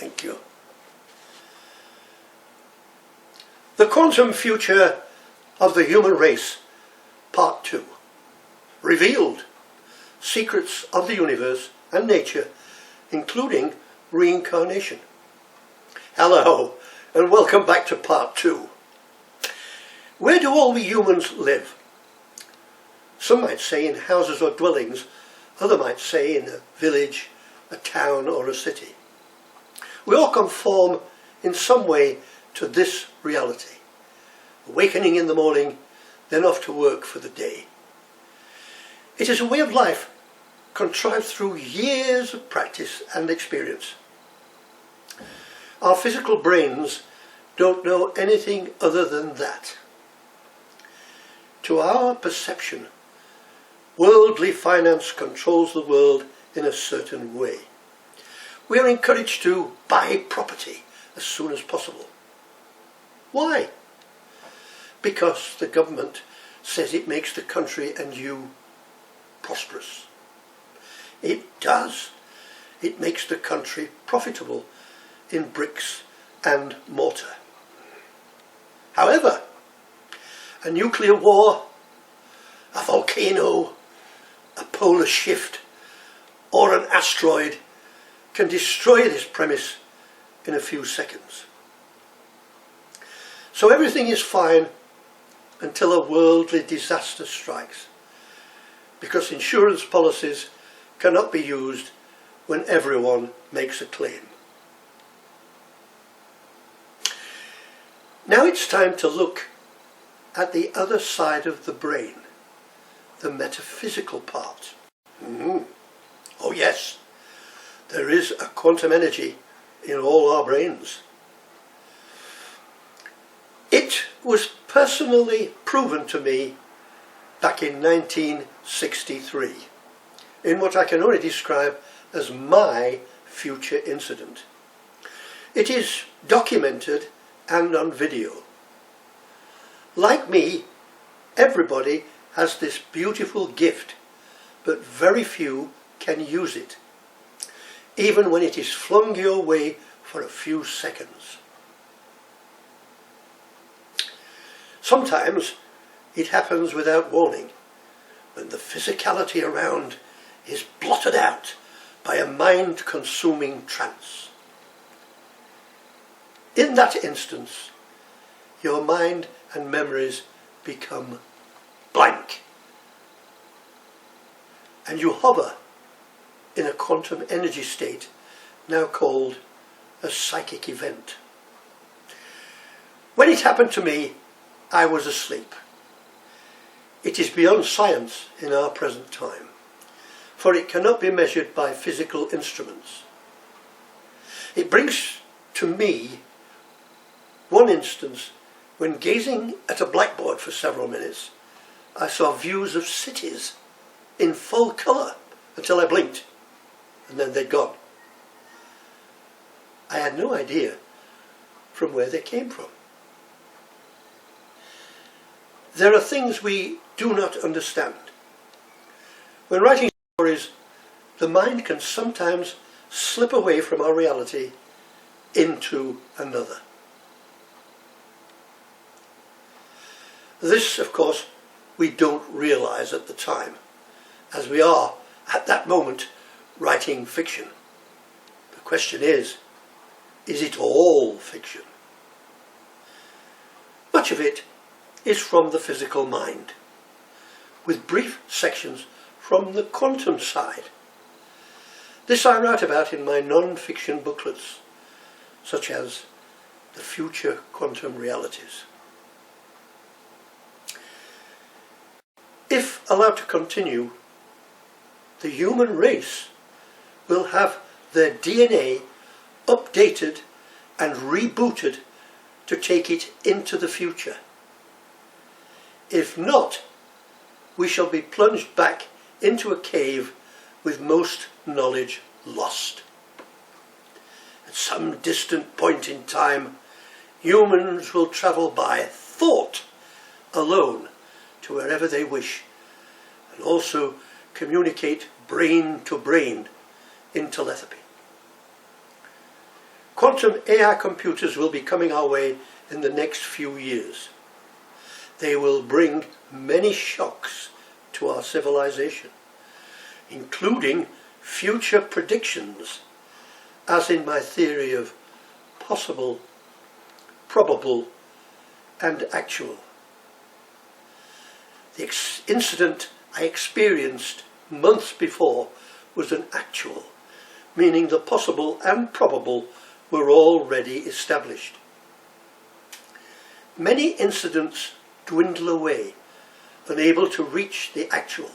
Thank you. The Quantum Future of the Human Race, Part 2. Revealed. Secrets of the Universe and Nature, including reincarnation. Hello, and welcome back to Part 2. Where do all we humans live? Some might say in houses or dwellings, others might say in a village, a town or a city. We all conform in some way to this reality. Awakening in the morning, then off to work for the day. It is a way of life contrived through years of practice and experience. Our physical brains don't know anything other than that. To our perception, worldly finance controls the world in a certain way. We are encouraged to buy property as soon as possible. Why? Because the government says it makes the country and you prosperous. It does. It makes the country profitable in bricks and mortar. However, a nuclear war, a volcano, a polar shift, or an asteroid can destroy this premise in a few seconds. So everything is fine until a worldly disaster strikes, because insurance policies cannot be used when everyone makes a claim. Now it's time to look at the other side of the brain, the metaphysical part. Oh yes, there is a quantum energy in all our brains. It was personally proven to me back in 1963 in what I can only describe as my future incident. It is documented and on video. Like me, everybody has this beautiful gift, but very few can use it, even when it is flung your way for a few seconds. Sometimes it happens without warning, when the physicality around is blotted out by a mind-consuming trance. In that instance, your mind and memories become blank, and you hover in a quantum energy state now called a psychic event. When it happened to me, I was asleep. It is beyond science in our present time, for it cannot be measured by physical instruments. It brings to me one instance when, gazing at a blackboard for several minutes, I saw views of cities in full colour until I blinked, and then they'd gone. I had no idea from where they came from. There are things we do not understand. When writing stories, the mind can sometimes slip away from our reality into another. This, of course, we don't realise at the time, as we are, at that moment, writing fiction. The question is it all fiction? Much of it is from the physical mind, with brief sections from the quantum side. This I write about in my non-fiction booklets, such as The Future Quantum Realities. If allowed to continue, the human race will have their DNA updated and rebooted to take it into the future. If not, we shall be plunged back into a cave with most knowledge lost. At some distant point in time, humans will travel by thought alone to wherever they wish, and also communicate brain to brain in telepathy. Quantum AI computers will be coming our way in the next few years. They will bring many shocks to our civilization, including future predictions, as in my theory of possible, probable, and actual. The incident I experienced months before was an actual, meaning the possible and probable were already established. Many incidents dwindle away, unable to reach the actual,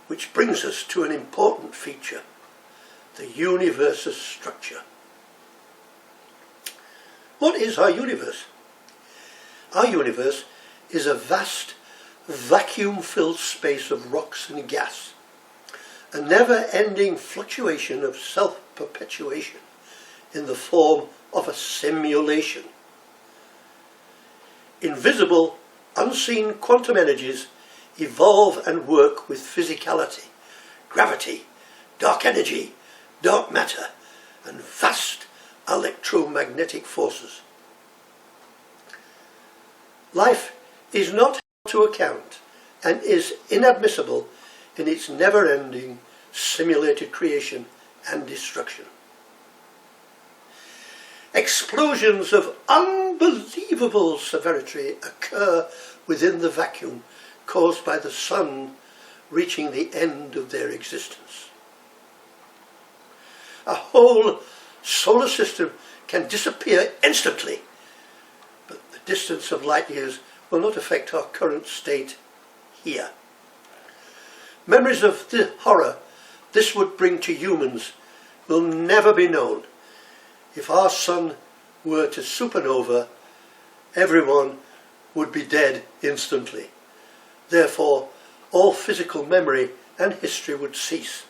which brings us to an important feature, the universe's structure. What is our universe? Our universe is a vast, vacuum-filled space of rocks and gas, a never-ending fluctuation of self-perpetuation in the form of a simulation. Invisible, unseen quantum energies evolve and work with physicality, gravity, dark energy, dark matter, and vast electromagnetic forces. Life is not held to account and is inadmissible in its never-ending simulated creation and destruction. Explosions of unbelievable severity occur within the vacuum caused by the sun reaching the end of their existence. A whole solar system can disappear instantly, but the distance of light years will not affect our current state here. Memories of the horror this would bring to humans will never be known. If our sun were to supernova, everyone would be dead instantly. Therefore, all physical memory and history would cease.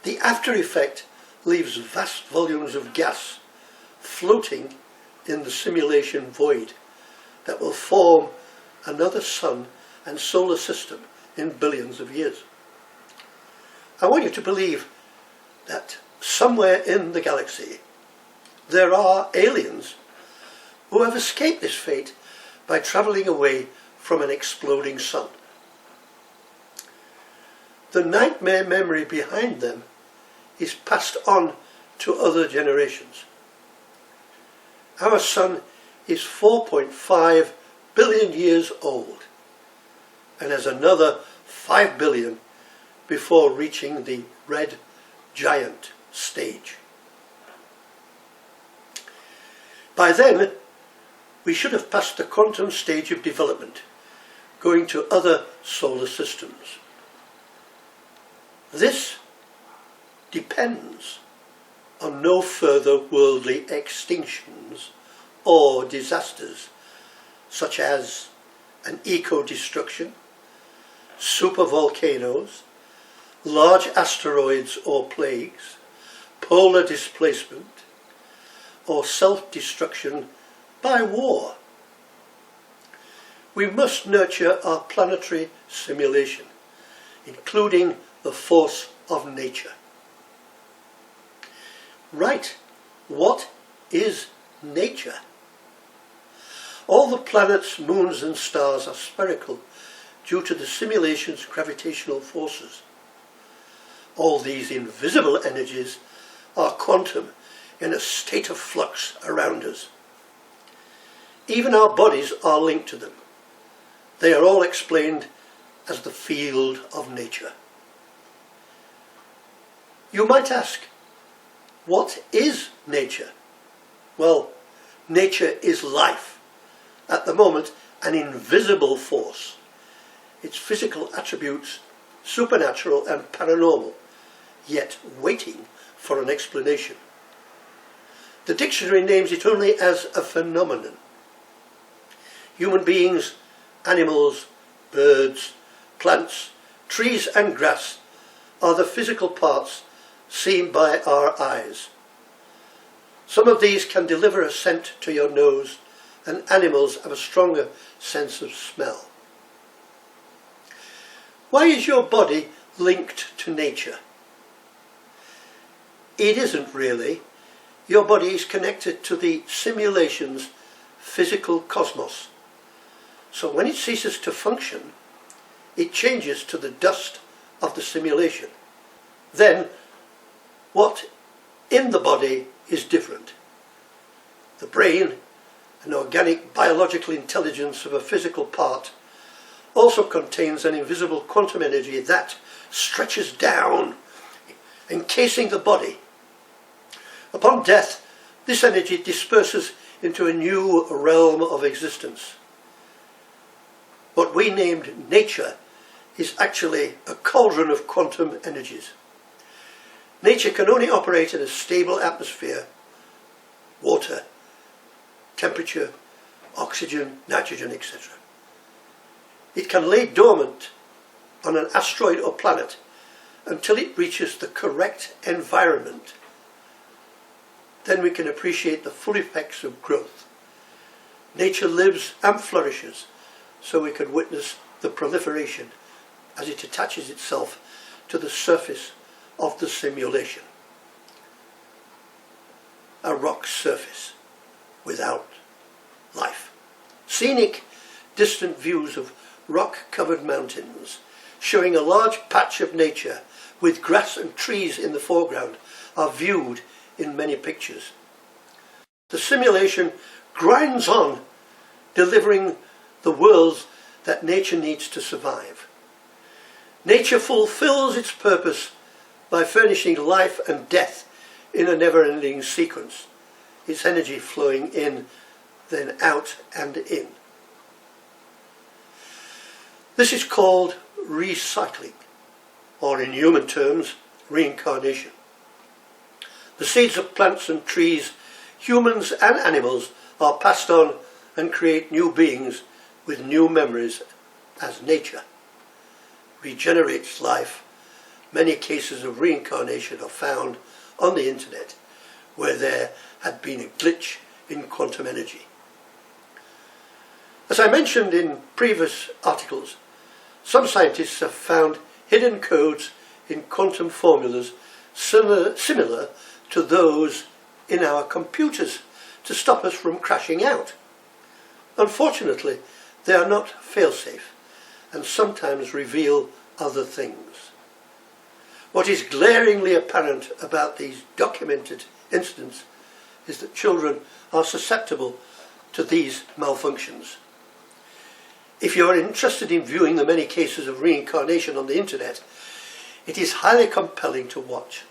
The after effect leaves vast volumes of gas floating in the simulation void that will form another sun and solar system in billions of years. I want you to believe that somewhere in the galaxy there are aliens who have escaped this fate by travelling away from an exploding sun. The nightmare memory behind them is passed on to other generations. Our sun is 4.5 billion years old and has another 5 billion before reaching the red giant stage. By then, we should have passed the quantum stage of development, going to other solar systems. This depends on no further worldly extinctions or disasters, such as an eco-destruction, supervolcanoes, large asteroids or plagues, polar displacement, or self-destruction by war. We must nurture our planetary simulation, including the force of nature. Right, what is nature? All the planets, moons and stars are spherical due to the simulation's gravitational forces. All these invisible energies are quantum in a state of flux around us. Even our bodies are linked to them. They are all explained as the field of nature. You might ask, what is nature? Well, nature is life. At the moment, an invisible force. Its physical attributes supernatural and paranormal, yet waiting for an explanation. The dictionary names it only as a phenomenon. Human beings, animals, birds, plants, trees and grass are the physical parts seen by our eyes. Some of these can deliver a scent to your nose, and animals have a stronger sense of smell. Why is your body linked to nature? It isn't really. your body is connected to the simulation's physical cosmos. So when it ceases to function, it changes to the dust of the simulation. Then, what in the body is different? The brain, an organic biological intelligence of a physical part, also contains an invisible quantum energy that stretches down, encasing the body. Upon death, this energy disperses into a new realm of existence. What we named nature is actually a cauldron of quantum energies. Nature can only operate in a stable atmosphere, water, temperature, oxygen, nitrogen, etc. It can lay dormant on an asteroid or planet until it reaches the correct environment. Then we can appreciate the full effects of growth. Nature lives and flourishes, so we can witness the proliferation as it attaches itself to the surface of the simulation. A rock surface without life. Scenic, distant views of rock-covered mountains, showing a large patch of nature with grass and trees in the foreground, are viewed in many pictures. The simulation grinds on, delivering the worlds that nature needs to survive. Nature fulfills its purpose by furnishing life and death in a never-ending sequence, its energy flowing in, then out and in. This is called recycling, or in human terms, reincarnation. The seeds of plants and trees, humans and animals, are passed on and create new beings with new memories as nature regenerates life. Many cases of reincarnation are found on the internet where there had been a glitch in quantum energy. As I mentioned in previous articles, some scientists have found hidden codes in quantum formulas similar to those in our computers to stop us from crashing out. Unfortunately, they are not fail-safe and sometimes reveal other things. What is glaringly apparent about these documented incidents is that children are susceptible to these malfunctions. If you are interested in viewing the many cases of reincarnation on the internet, it is highly compelling to watch.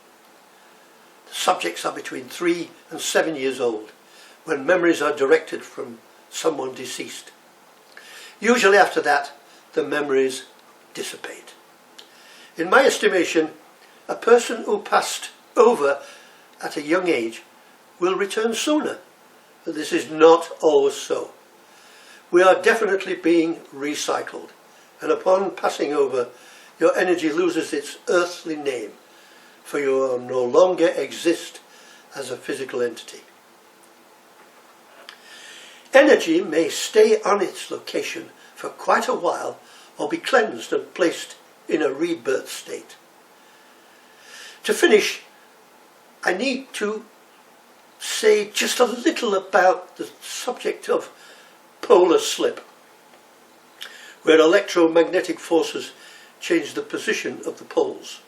The subjects are between 3 and 7 years old when memories are directed from someone deceased. Usually after that, the memories dissipate. In my estimation, a person who passed over at a young age will return sooner, but this is not always so. We are definitely being recycled, and upon passing over, your energy loses its earthly name, for you no longer exist as a physical entity. Energy may stay on its location for quite a while or be cleansed and placed in a rebirth state. To finish, I need to say just a little about the subject of polar slip, where electromagnetic forces change the position of the poles.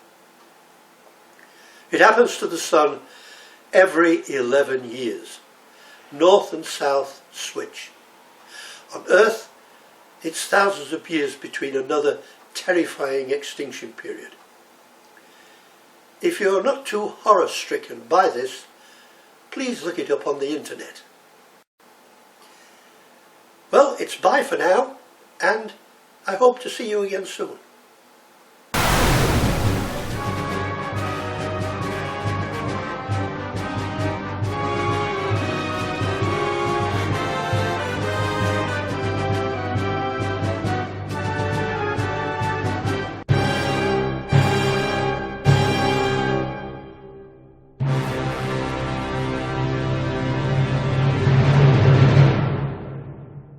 It happens to the Sun every 11 years. North and south switch. On Earth, it's thousands of years between another terrifying extinction period. If you're not too horror-stricken by this, please look it up on the internet. Well, it's bye for now, and I hope to see you again soon.